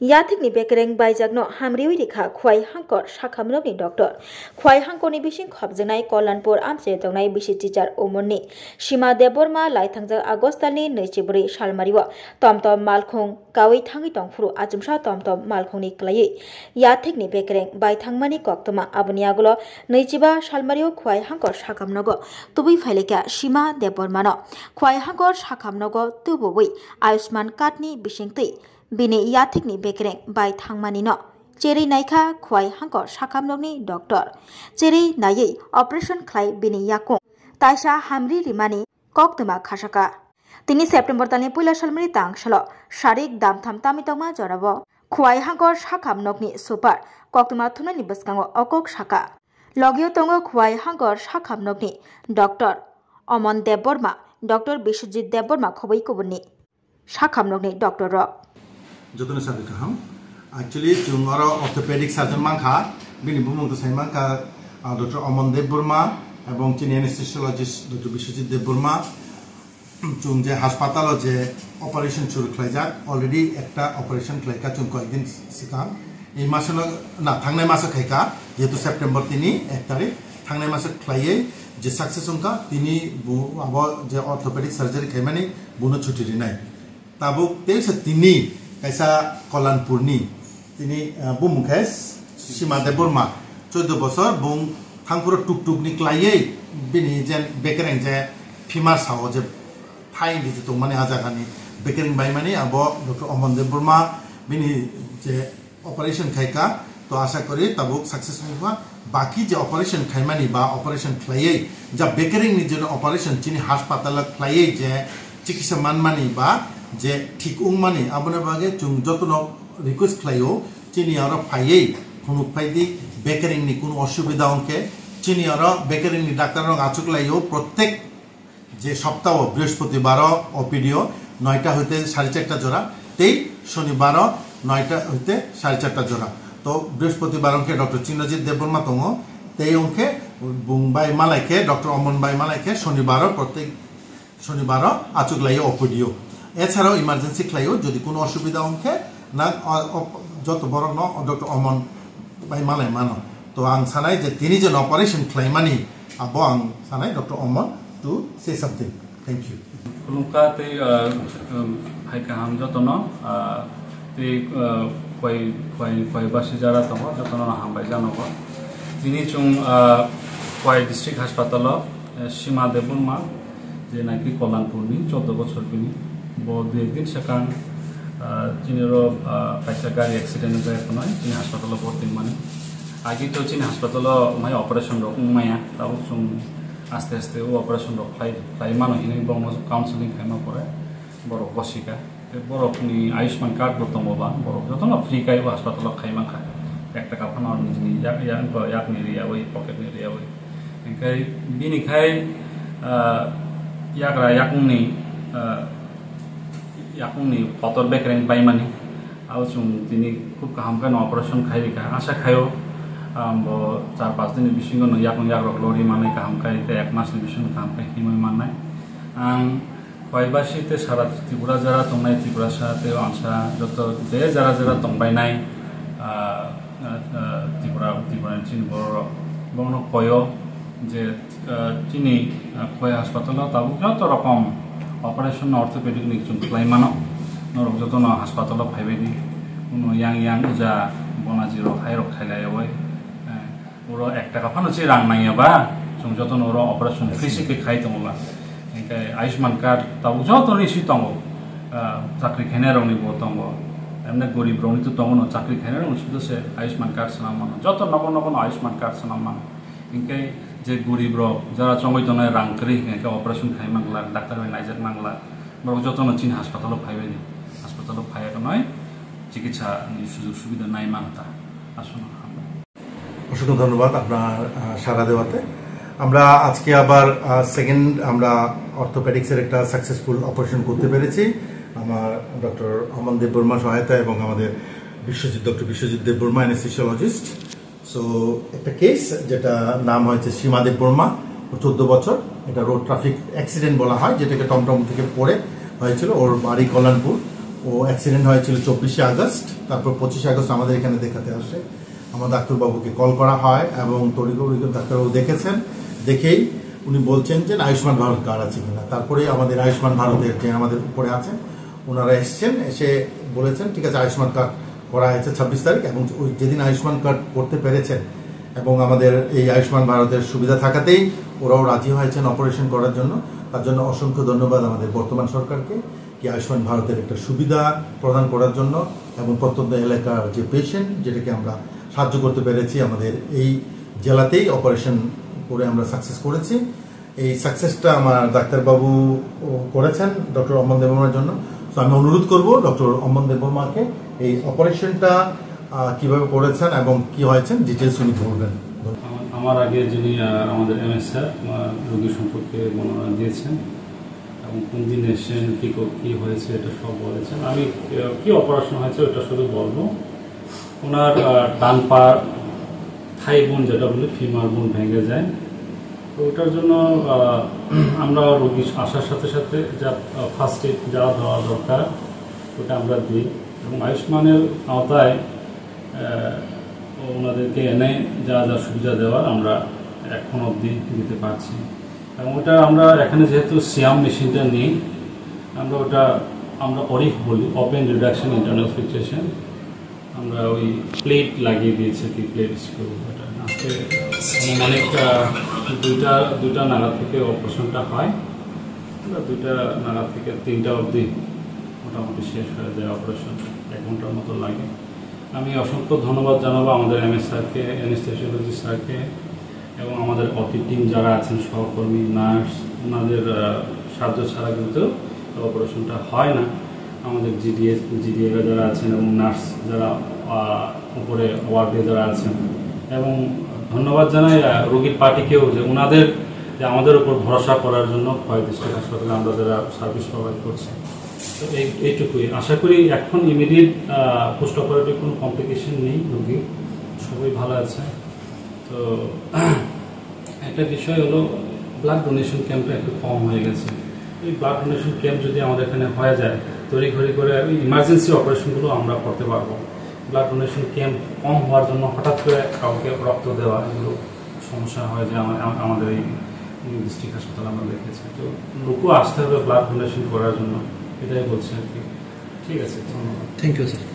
Yathikni bekereng baijagno hamriwi rikha khwai hangkor sakhamrokni doctor khwai hangkoni bising khobjangnai Kollanpur amse tongnai bisi teacher umonni Sima Deborma laithangjak Agostani 24 salmario tomtom malkhung kawi thangi tongfuru achumsa tomtom malkhungni klai Yathikni bekereng baithangmani koktoma abuniagulo 25 salmario khwai hangkor sakhamnogo tubui phaileka Sima Debormano khwai hangkor sakhamnogo tubui Ayushman Cardni bisingtui bini yathikni bekereng bai thangmani no cheri naikha khwai hangkor sakhamnokni doctor cheri nayei operation khlai bini yakung taisa hamri rimani koktuma khasaka tini September talni puila salmani tangsalo sharik damtham tamitongma jorabo khwai hangkor sakhamnokni super koktuma thunani bwskango okok saka logio tongo khwai hangkor sakhamnokni doctor Omon Deborma Dr. Biswajit Deborma khoboi kubuni sakhamnokni doctor ro jotone sabi kaham actually jungaro orthopedic surgeon mangkha bini bumung to saimangka Dr. Omon Deborma এবং চিনি anesthesiologist Dr. Biswajit Deborma chung je হাসপাতাল যে operation শুরু খাইজাক already একটা operation খাইকা chung কয়েকদিন caecum এই মাসে না থাংনাই মাসে খাইকা যেহেতু সেপ্টেম্বর তিনি 1 তারিখ থাংনাই মাসে খাইয়ে যে সাকসেস সংকা তিনি আব যে অর্থোপেডিক সার্জারি খাইমানি বুনো ছুটি নাই তাবুক তেইছে তিনি কাইসা কল্যাণপুরনি তিনি বুমুখেস সীমা দেববর্মা 14 বছর বুং থাংপুর টুকটুকনি ক্লাইয়ে বিনি যেন বেকেরেং যে ফিমার সাও যে ফাই দিতে তো মানে আজাগানি বেকেরেং বাই মানে আব ডক্টর অমন দেববর্মা বিনি যে অপারেশন খাইকা তো আশা করি তাবুক সাকসেস হওয়া বাকি যে অপারেশন খাইমানি বা অপারেশন ক্লাইয়ে যা বেকেরেং নি জন্য অপারেশন চিনি হাসপাতাল ক্লাইয়ে যে চিকিৎসা মানমানি বা যে ঠিক উংমানি আবনে বাগে চুং যতন রিকোয়েস্ট খাইও চিনি আর ফাইয়ে খুনুক ফাইদি বেকেরিং নি কোনো অসুবিধা অঙ্কে চিনি আর বেকেরিং নি ডাক্তার আচুক লাইও প্রত্যেক যে সপ্তাহ বৃহস্পতিবার ওপিডিও 9টা হইতে 4:30 জোড়া তেই শনিবার 9টা হইতে 4:30 জোড়া তো বৃহস্পতিবার অঙ্কে ডক্টর চিন্নজিৎ দেববর্মা তঙ্গ তেই অঙ্কে বুংবাই মালাইকে ডক্টর অমন বাই মালাইকে শনিবার প্রত্যেক শনিবার আচুক লাইও ওপিডিও এছাড়াও ইমার্জেন্সি ক্লাইও যদি কোনো অসুবিধা অঙ্কে না যত বড় ন ডক্টর অমন বাই মালাই মানো তো আং সানাই যে তিনি যে অপারেশন ক্লাইমানি আবো আং সানাই doctor Aman to say something thank you খুলুমকা তে হাইকা হাম যতন তে কয় বাসি যারা দङ যতন হামবাই জানব তিনি চুং কয় ডিস্ট্রিক্ট হাসপাতাল সীমা দেববর্মা যে নাকি কল্যাণপুরনি 14 বছর বিনি bo দুই দিন সেখান চিনিরো কাইসা গাড়ি অ্যাক্সিডেন্ট যায় নয় চিনি হাসপাতালে ভর্তি মানে আগে তো চিনি হাসপাতালে মাই অপারেশন রক মায়া তাও চুং আস্তে আস্তে ও অপারেশন রক ফ্লাই মানো হিনি বঙ্গ কাউন্সিলিং খাইমা পরে বড় বসিকা বড়নি আয়ুষ্মান কার্ড বর্তমাবা বড় যত না ফ্রি কাই হাসপাতাল খাইমা খায় 1 টাকা ফানার নিজনি ইয়াক নিরিয়া ওই পকেট নিরিয়া ওই এনকাই বিনিখাই ইয়াকরা ইয়াকুংনি yakungni kotor bekereng baimani alsung tini খুব কাহামকা অপারেশন খাইরিকা আশা খায়ো bo 4-5 দিনের বিসিঙ্গ ন yakung yakrok lori মানে কাহামকাইতে 1 মাসের বিসিঙ্গ কাহামকাই হিমই মাননাই আং কয়বাসিতে সারা ত্রিপুরা যারা তংনাই ত্রিপুরা সাথে আনসা যত যে যারা যারা তংবাইনাই ত্রিপুরা চিন বড় বড় কয় যে চিনি কয় হাসপাতাল তাও যত রকম অপারেশন অর্থোপেডিক নি চুং ক্লাইমানো নরক যতন হাসপাতাল ফাইবেদি কোনো ইয়াং যা বনাজি রক হাই রক খাইলাই ওই ওরা 1 টাকা ফানো চি রাং নাইয়াবা চুং যতন ওরা অপারেশন ফ্রিসিকে খাই তমলা এনকাই আয়ুষ্মান কার্ড তাও যতন ইসি তঙ্গ চাকরি খেনে রংনি বো তঙ্গ এমনি গরিব রংনি তো তঙ্গ চাকরি খেনে রং শুধু সে আয়ুষ্মান কার্ড সানাম মানো যত নগন আয়ুষ্মান কার্ড সানাম মানো এনকাই যে গরিব রক যারা চঙ্গইতনায় রাং করি এনকা অপারেশন খাই মাংলা ডাক্তার বাই নাইজাক মাংলা বড় যতন চিন হাসপাতাল ফাইবেনি হাসপাতাল ফাইয়াক নয় চিকিৎসা সুযোগ সুবিধা নাই মানতা আসুন অসংখ্য ধন্যবাদ আপনার সাড়া দেওয়াতে আমরা আজকে আবার সেকেন্ড আমরা অর্থোপেডিক্সের একটা সাকসেসফুল অপারেশন করতে পেরেছি আমার ডক্টর অমন দেববর্মা সহায়তা এবং আমাদের doctor Biswajit Debbarma anaesthesiologist so একটা কেস যেটা নাম হয়েছে সীমা দেববর্মা 14 বছর এটা রোড ট্রাফিক অ্যাক্সিডেন্ট বলা হয় যেটাকে টমটম থেকে পড়ে হয়েছিল ওর বাড়ি কল্যাণপুর ও অ্যাক্সিডেন্ট হয়েছিল 24শে আগস্ট। তারপর 25শে আগস্ট আমাদের এখানে দেখাতে আসে। আমার ডাক্তারবাবুকে কল করা হয় এবং তড়িঘড়ি ডাক্তারবাবু দেখেছেন। দেখেই উনি বলছেন যে আয়ুষ্মান ভারত কার্ড আছে কিনা। তারপরে আমাদের আয়ুষ্মান ভারতের যে আমাদের উপরে আছেন ওনারা এসছেন, এসে বলেছেন ঠিক আছে আয়ুষ্মান কার্ড করা হয়েছে 26 তারিখ, এবং ওই যেদিন আয়ুষ্মান কার্ড করতে পেরেছেন এবং আমাদের এই আয়ুষ্মান ভারতের সুবিধা থাকাতেই ওরাও রাজি হয়েছেন অপারেশন করার জন্য। তার জন্য অসংখ্য ধন্যবাদ আমাদের বর্তমান সরকারকে, কি আয়ুষ্মান ভারতের একটা সুবিধা প্রদান করার জন্য এবং প্রত্যন্ত এলাকার যে পেশেন্ট যেটাকে আমরা সাহায্য করতে পেরেছি। আমাদের এই জেলাতেই অপারেশন করে আমরা সাকসেস করেছি। এই সাকসেসটা আমার ডাক্তারবাবু করেছেন ডক্টর অমন দেববর্মার জন্য। তো আমি অনুরোধ করব ডক্টর অমন দেববর্মাকে এই অপারেশনটা কিভাবে করেছেন এবং কি হয়েছেন ডিটেলস উনি বলবেন। আমার আগে যিনি আমাদের এমএস স্যার রোগী সম্পর্কে বর্ণনা দিয়েছেন এবং কোন দিন এসেছেন, কী হয়েছে এটা সব বলেছেন। আমি কি অপারেশন হয়েছে ওটা শুধু বলবো। ওনার ডান পা থাই বোন যেটা বলি ফিমার বোন ভেঙে যায়। তো ওটার জন্য আমরা রোগী আসার সাথে সাথে যা ফার্স্ট এড যা দেওয়া দরকার ওটা আমরা দিই, এবং আয়ুষ্মানের আওতায় ওনাদেরকে এনে যা যা সুবিধা দেওয়ার আমরা এখন অবধি দিতে পারছি। এবং ওটা আমরা এখানে যেহেতু সিয়াম মেশিনটা নিই, ওটা আমরা অরিফ বলি, ওপেন রিডাকশন ইন্টারনাল ফিক্সেশন। আমরা ওই প্লেট লাগিয়ে দিয়েছি, কি প্লেট স্ক্রু। ওটা আজকে অনেক দুইটা নাগাদ থেকে অপারেশনটা হয়, 2টা নাগাদ থেকে 3টা অবধি মোটামুটি শেষ হয়ে যায় অপারেশন, 1 ঘন্টার মতো লাগে। আমি অসংখ্য ধন্যবাদ জানাবো আমাদের এমএস স্যারকে, অ্যানেস্থেসিওলজি স্যারকে এবং আমাদের অটি টিম যারা আছেন, সহকর্মী, নার্স। ওনাদের সাহায্য ছাড়া কিন্তু অপারেশনটা হয় না। আমাদের জিডিএরা যারা আছেন এবং নার্স যারা উপরে ওয়ার্ডে যারা আছেন, এবং ধন্যবাদ জানাই রোগীর পার্টিকেও যে ওনাদের যে আমাদের উপর ভরসা করার জন্য খোয়াই ডিস্ট্রিক্ট হাসপাতালে আমরা যারা সার্ভিস প্রোভাইড করছি। তো এইটুকুই আশা করি। এখন ইমিডিয়েট পোস্ট অপারেটিভ কোনো কমপ্লিকেশন নেই, রোগী সবাই ভালো আছে। তো একটা বিষয় হলো ব্লাড ডোনেশন ক্যাম্পটা একটু কম হয়ে গেছে। এই ব্লাড ডোনেশন ক্যাম্প যদি আমাদের এখানে হয়ে যায়, তড়িঘড়ি করে ইমার্জেন্সি অপারেশনগুলো আমরা করতে পারবো। ব্লাড ডোনেশন ক্যাম্প কম হওয়ার জন্য হঠাৎ করে কাউকে রক্ত দেওয়া এগুলো সমস্যা হয়, যে আমাদের এই ডিস্ট্রিক্ট হাসপাতালে আমরা দেখেছি। তো লোকও আসতে হবে ব্লাড ডোনেশন করার জন্য, এটাই বলছি আর কি। ঠিক আছে, ধন্যবাদ। Thank you sir.